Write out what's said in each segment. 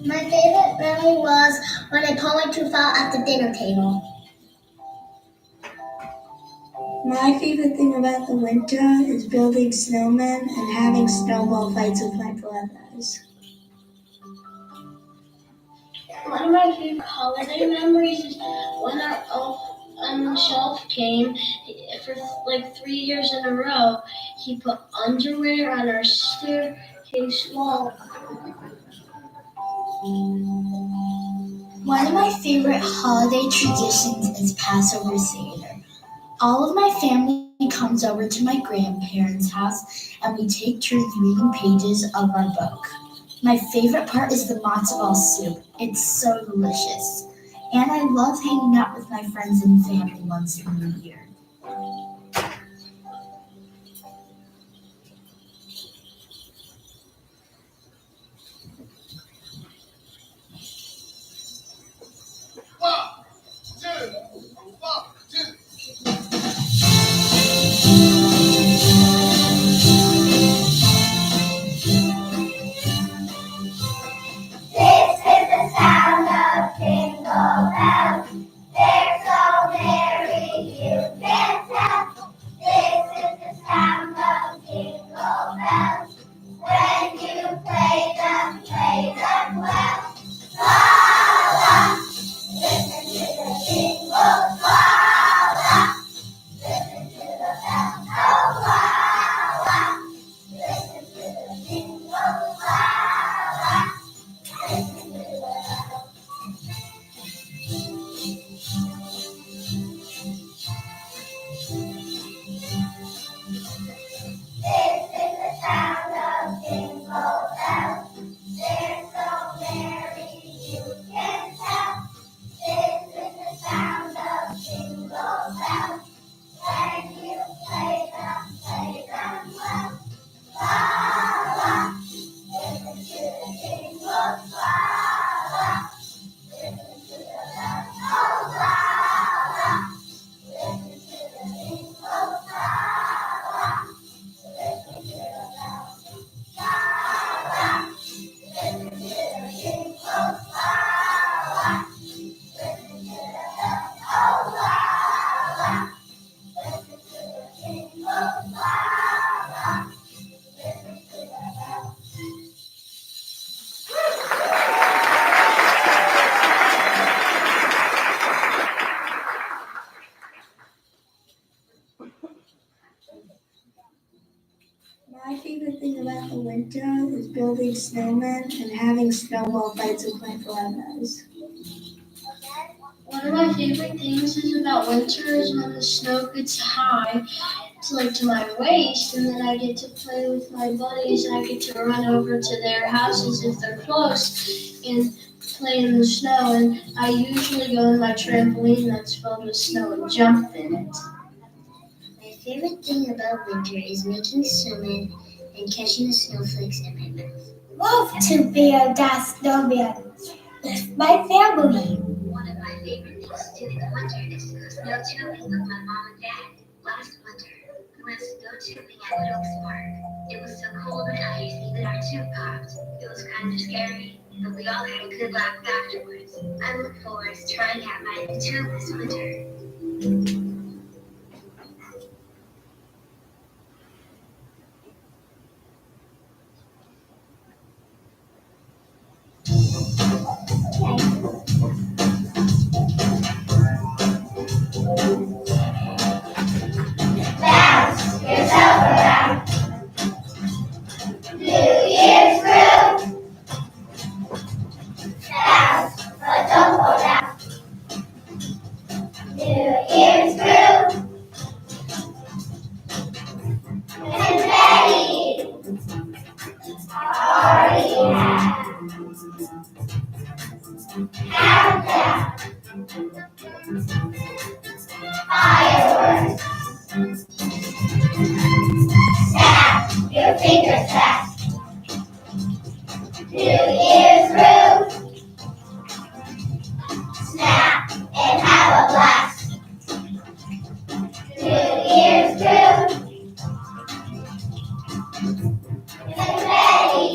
My favorite memory was when I pulled my tooth out at the dinner table. My favorite thing about the winter is building snowmen and having snowball fights with my brothers. One of my favorite holiday memories is when our elf on the shelf came for like 3 years in a row. He put underwear on our staircase wall. One of my favorite holiday traditions is Passover Seder. All of my family comes over to my grandparents' house and we take turns reading pages of our book. My favorite part is the matzo ball soup. It's so delicious. And I love hanging out with my friends and family once in a year. This is the sound of jingle bells. They're so merry you can't tell. This is the sound of jingle bells. When you play them well. La la, listen to the jingles. La la, listen to the bells. Oh la la, listen to the jingles. La la, listen to the bells. This is the sound of jingle bells. They're so merry you can tell. This is the sound of jingle bells. When you play them well. La la, listen to the jingles. La la, listen to the bells. Oh la la, listen to the jingles. La la, listen to the bells. La la, listen to the jingles. La la, listen to the bells. Oh la la, listen to the jingles. La la, listen to the bells. My favorite thing about the winter is building snowmen and having snowball fights with my brothers. One of my favorite things is about winter is when the snow gets high to my waist, and then I get to play with my buddies. I get to run over to their houses if they're close and play in the snow. And I usually go on my trampoline that's filled with snow and jump in it. My favorite thing about winter is making snowmen and catching the snowflakes in my mouth. Love to build that snowman with my family. One of my favorite things to do in the winter is to go snow tubing with my mom and dad. Last winter, we went snow tubing at Little Park. It was so cold and icy that our tube popped. It was kind of scary, but we all had a good laugh afterwards. I look forward to trying out my new tube this winter. Bounce yourself around. New Year's groove. Bounce, but don't go down. New Year's groove. Confetti. Party hat. Countdown. Fireworks. Snap your fingers fast. New Year's groove. Snap and have a blast. New Year's groove. Confetti.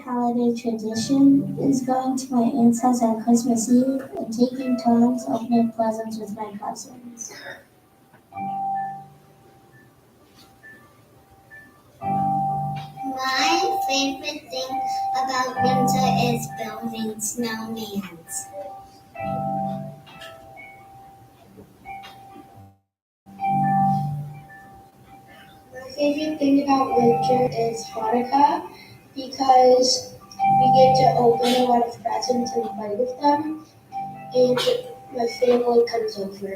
holiday tradition is going to my aunt's house on Christmas Eve and taking turns opening presents with my cousins. My favorite thing about winter is building snowmans. My favorite thing about winter is Hanukkah because we get to open a lot of presents and play with them, and my family comes over,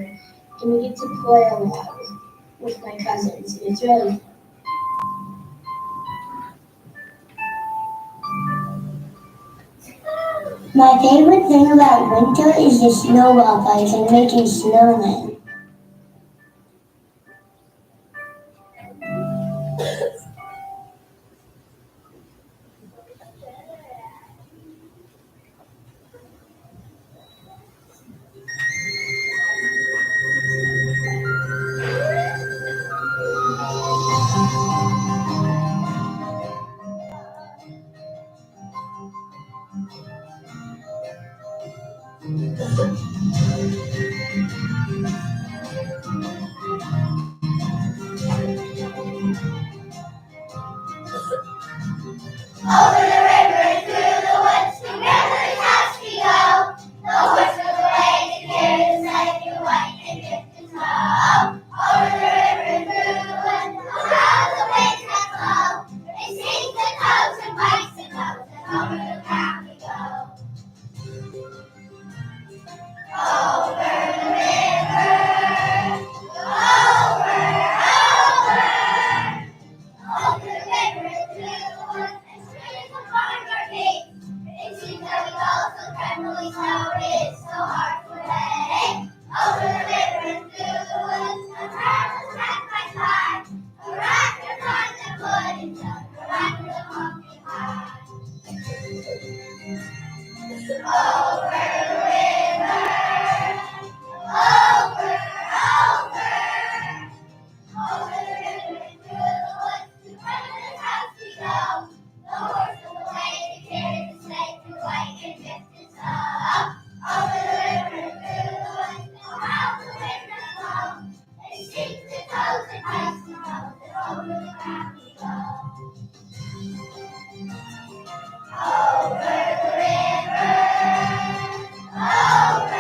and we get to play a lot with my cousins, and it's really fun. My favorite thing about winter is the snowball fights and making snowmen. Over the river and through the woods, together as fast we go. The horse goes away to carry the sleigh through white and drifting snow. Over the river and through the woods, around the waves that flow. They sing the coats and pipes and boats, and over the ground we go. Over the river, over, over the river and through the woods, and streams upon our feet. It seems that we go so trembling slow, it is so hard to wait. Over the river and through the woods, a traveler's path might fly. A raptor climbs the wood and down, a raptor the pumpkin high. Over the river, over, over the river and through the woods, to Grandmother's house we go. The horse goes away to carry the sleigh through white and drifting snow. Over the river and through the woods, around the wind that blows. They sing the toes and pipes and bows, and over the ground we go. Over the river, over,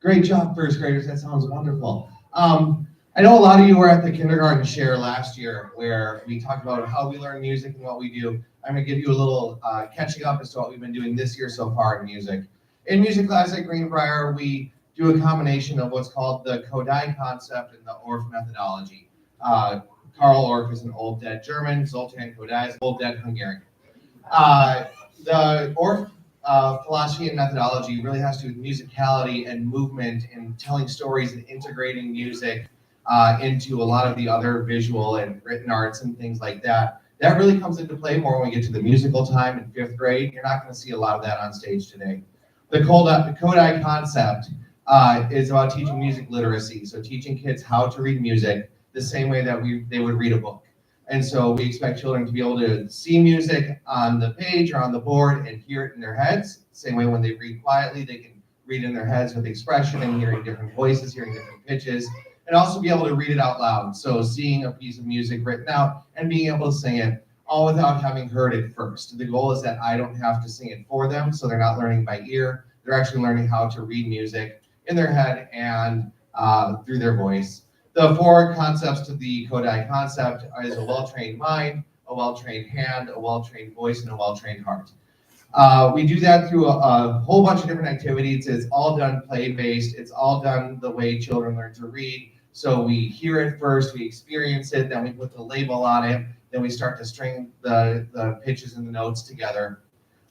Great job, first graders. That sounds wonderful. I know a lot of you were at the kindergarten share last year where we talked about how we learn music and what we do. I'm going to give you a little catching up as to what we've been doing this year so far in music. In music class at Greenbriar, we do a combination of what's called the Kodai concept and the Orff methodology. Karl Orff is an old dead German, Zoltan Kodai is an old dead Hungarian. The Orff philosophy and methodology really has to do with musicality and movement and telling stories and integrating music into a lot of the other visual and written arts and things like that. That really comes into play more when we get to the musical time in 5th grade. You're not going to see a lot of that on stage today. The Kodai concept is about teaching music literacy, so teaching kids how to read music the same way that they would read a book. And so we expect children to be able to see music on the page or on the board and hear it in their heads. Same way when they read quietly, they can read in their heads with expression and hearing different voices, hearing different pitches, and also be able to read it out loud. So seeing a piece of music written out and being able to sing it all without having heard it first. The goal is that I don't have to sing it for them, so they're not learning by ear. They're actually learning how to read music in their head and through their voice. The 4 concepts to the Kodai concept is a well-trained mind, a well-trained hand, a well-trained voice, and a well-trained heart. We do that through a whole bunch of different activities. It's all done play-based. It's all done the way children learn to read. So we hear it first, we experience it, then we put the label on it, then we start to string the pitches and the notes together.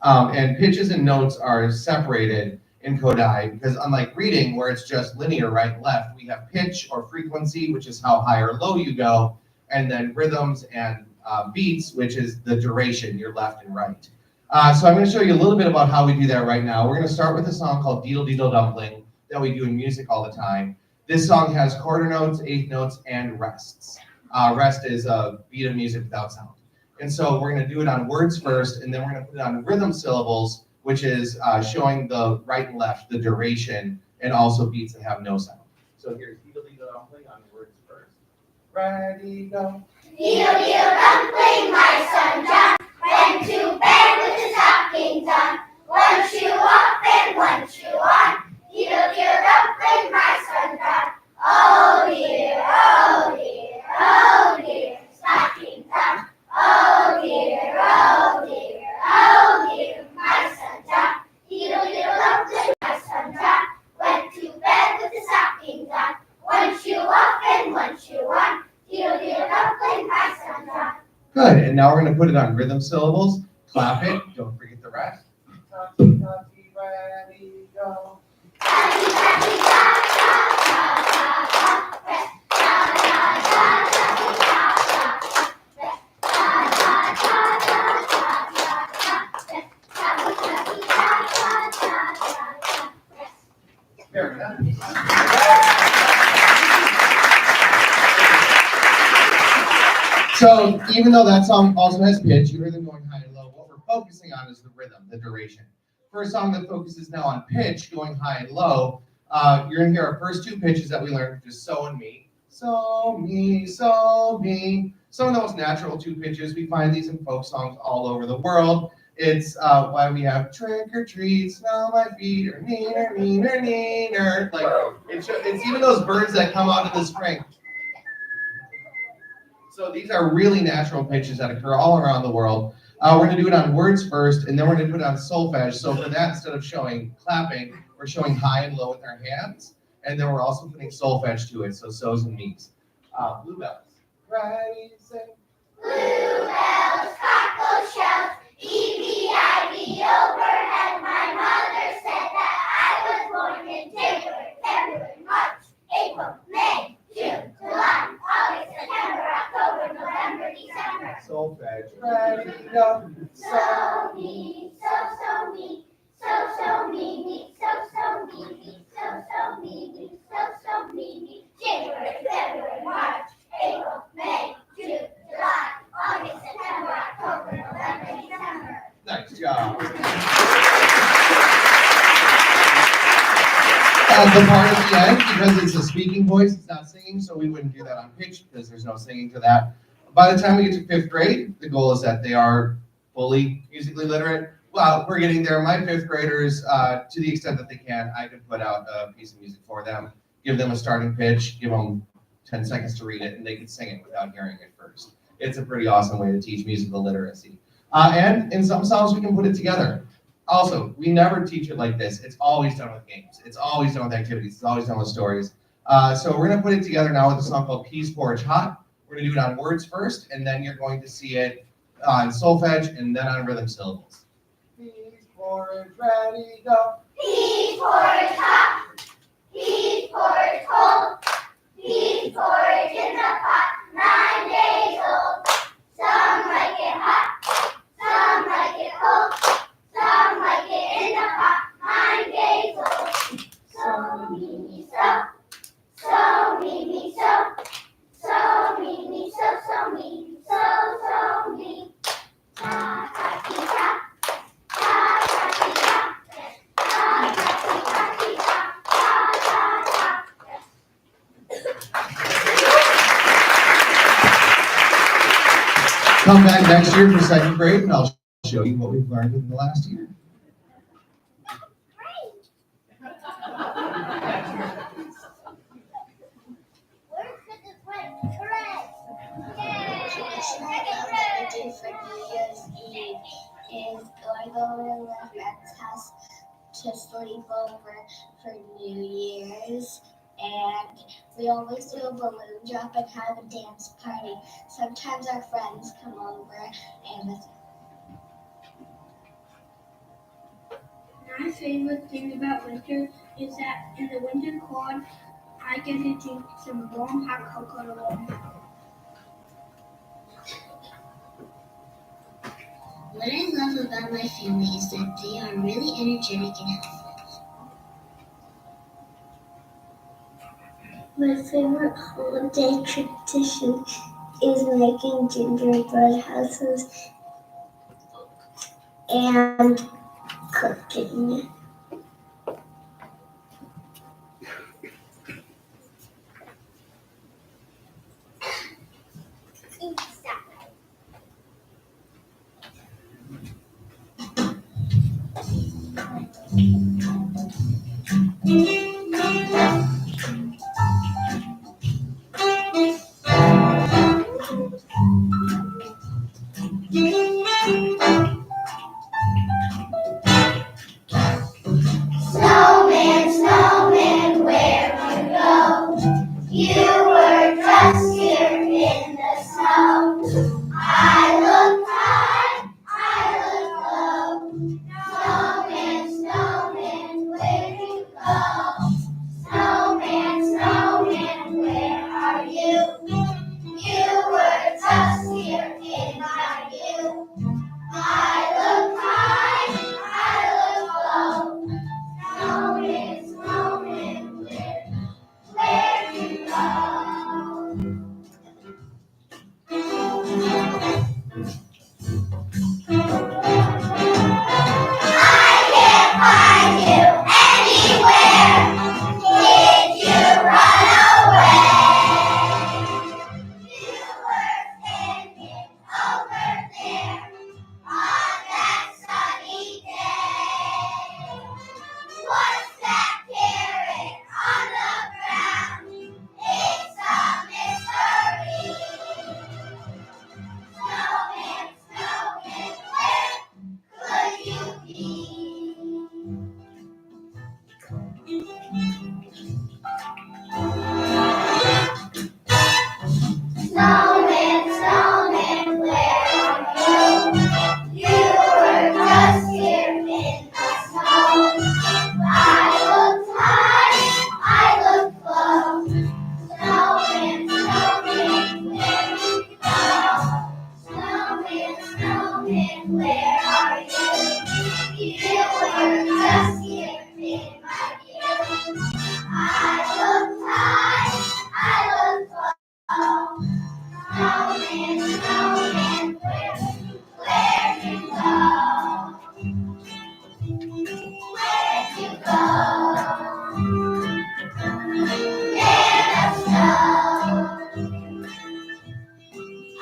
And pitches and notes are separated in Kodai because unlike reading where it's just linear right and left, we have pitch or frequency, which is how high or low you go. and then rhythms and beats, which is the duration, your left and right. So I'm going to show you a little bit about how we do that right now. We're going to start with a song called Deedle Deedle Dumpling that we do in music all the time. This song has quarter notes, eighth notes, and rests. Rest is a beat of music without sound. And so we're going to do it on words first, and then we're going to put it on rhythm syllables, which is showing the right and left, the duration, and also beats that have no sound. So here's Deedle Deedle Dumpling on words first. Ready, go. Deedle deedle dumpling, my son John went to bed with his stockings on. One shoe off and one shoe on. Deedle deedle dumpling, my son John. Oh dear, oh dear, oh dear, stockings on. Oh dear, oh dear, oh dear, my son John. Deedle deedle dumpling, my son John went to bed with his stockings on. One shoe off and one shoe on. Deedle deedle dumpling, my son John. Good, and now we're going to put it on rhythm syllables. Clap it, don't forget the rest. Tati, tati, ready, go. Tati, tati, ta, ta, ta, ta, ta, rest. Ta, ta, ta, tati, ta, ta, ta, rest. Ta, ta, ta, ta, ta, ta, ta, rest. Tati, tati, ta, ta, ta, ta, ta, rest. Very good. So even though that song also has pitch, you hear them going high and low, what we're focusing on is the rhythm, the duration. For a song that focuses now on pitch, going high and low, you're going to hear our first two pitches that we learned, which is so and me. So, me, so, me. Some of the most natural two pitches. We find these in folk songs all over the world. It's why we have trick or treat, smell my feet, or neener, neener, neener. Like, it's even those birds that come out in the spring. So these are really natural pitches that occur all around the world. We're going to do it on words first, and then we're going to put it on solfege. So for that, instead of showing clapping, we're showing high and low with our hands, and then we're also putting solfege to it, so so's and me's. Bluebells. Ready, sing. Bluebells, cockle shells, E-V-I-V overhead. My mother said that I was born in January, February, March, April, May, June, July, August, September, October, November, December. Solfege. Ready, go. So me, so me, so me, so me, so me, so me. January, February, March, April, May, June, July, August, September, October, November, December. Nice job. The part at the end, because it's a speaking voice, it's not singing, so we wouldn't do that on pitch because there's no singing to that. By the time we get to fifth grade, the goal is that they are fully musically literate. Well, we're getting there. My fifth graders, to the extent that they can, I can put out a piece of music for them, give them a starting pitch, give them 10 seconds to read it, and they can sing it without hearing it first. It's a pretty awesome way to teach musical literacy. And in some songs, we can put it together. Also, we never teach it like this. It's always done with games. It's always done with activities. It's always done with stories. So we're going to put it together now with a song called Peas Porridge Hot. We're going to do it on words first, and then you're going to see it on solfege and then on rhythm syllables. Peas porridge ready, go. Peas porridge hot, peas porridge cold, peas porridge in the pot, 9 days old. Some like it hot, some like it cold, some like it in the pot, 9 days old. So me so, so me so, so me so me, so me. Ta ta ti ta, ta ta ti ta, ta ta ti ta, ta ta. Come back next year for second grade, and I'll show you what we've learned in the last year. Tradition that we do for New Year's Eve is I go to my friend's house to sleep over for New Year's, and we always do a balloon drop and have a dance party. Sometimes our friends come over and My favorite thing about winter is that in the winter cold, I get to drink some warm hot cocoa warm. What I love about my family is that they are really energetic and healthy. My favorite holiday tradition is making gingerbread houses and cooking. Snowman, snowman, where you go? You were just here in the snow. I looked high, I looked low. Snowman, snowman, where you go? Snowman, snowman, where are you? You were just here in my view. I looked high, I looked low. Snowman, snowman, where you go? I can't find you anywhere. Did you run away? You were standing over there on that sunny day. What's that carrot on the ground? It's a mystery. Snowman, snowman, where could you be? Snowman, snowman, where are you? You were just here in the snow. I looked high, I looked low. Snowman, snowman, where you go? Snowman, snowman, where are you? You were just here in my view. I looked high, I looked low. Snowman, snowman, where you go? Where'd you go? In the snow.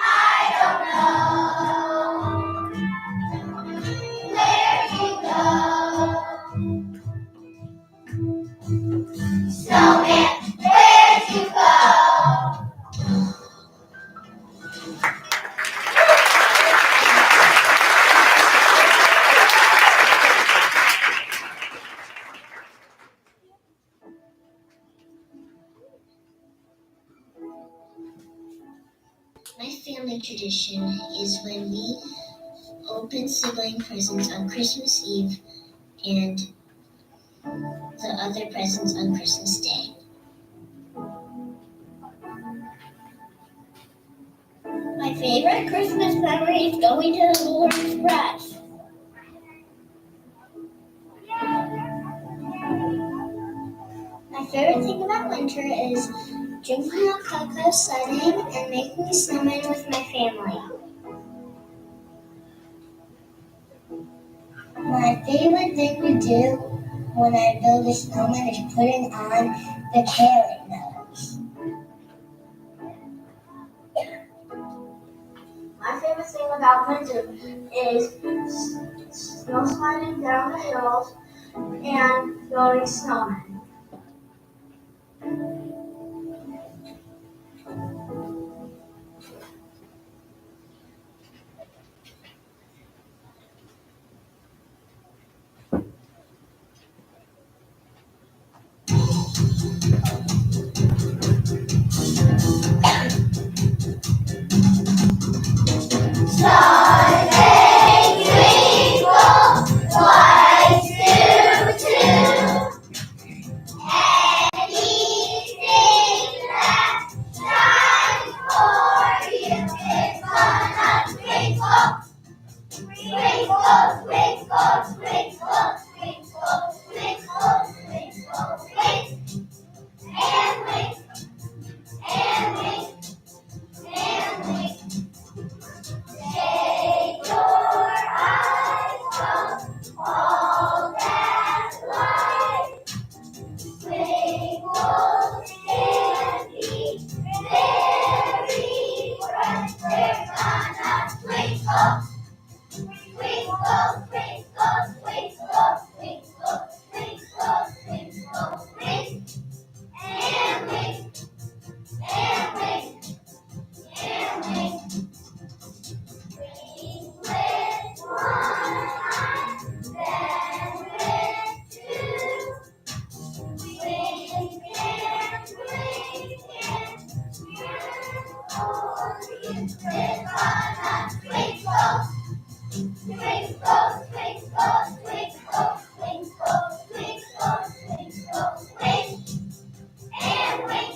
I don't know. Where'd you go? Snowman, where'd you go? My family tradition is when we open sibling presents on Christmas Eve and the other presents on Christmas Day. My favorite Christmas memory is going to the Polar Express. My favorite thing about winter is drinking hot cocoa, sunning, and making a snowman with my family. My favorite thing to do when I build a snowman is putting on the carrot nose. My favorite thing about winter is snow sliding down the hills and building snowmen. Sunday twinkle, twice two, two. And each day Take your eyes from all that light. Twinkle can be very bright. We're gonna twinkle, twinkle, twinkle, twinkle, twinkle, twinkle, twinkle, wink, and wink, and wink, and wink. Wink with one eye, then with two. Wink and blink and we're gonna twinkle, twinkle, twinkle, twinkle, twinkle, twinkle, twinkle, wink, and wink,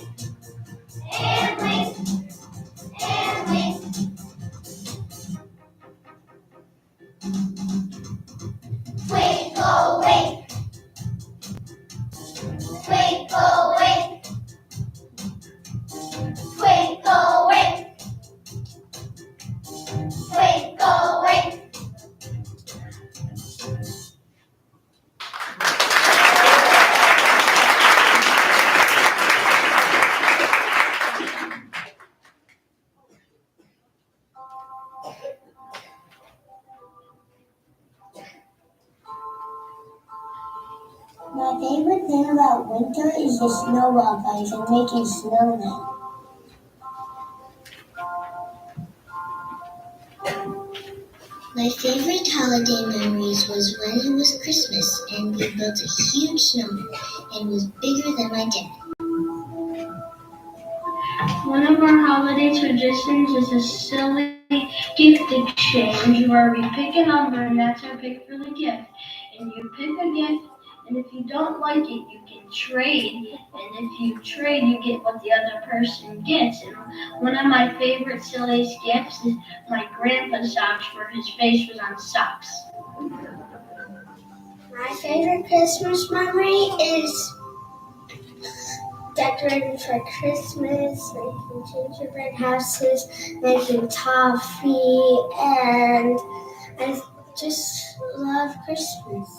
and wink, and wink. Twinkle, wink, twinkle, wink, twinkle, wink, twinkle, wink. My favorite thing about winter is the snowball fights and making snowmen. My favorite holiday memories was when it was Christmas and we built a huge snowman and it was bigger than my dad. One of our holiday traditions is a silly gift exchange where we pick a number and that's our pick for the gift. And you pick a gift, and if you don't like it, you can trade. And if you trade, you get what the other person gets. And one of my favorite silliest gifts is my grandpa's socks where his face was on socks. My favorite Christmas memory is decorating for Christmas, making gingerbread houses, making toffee, and I just love Christmas.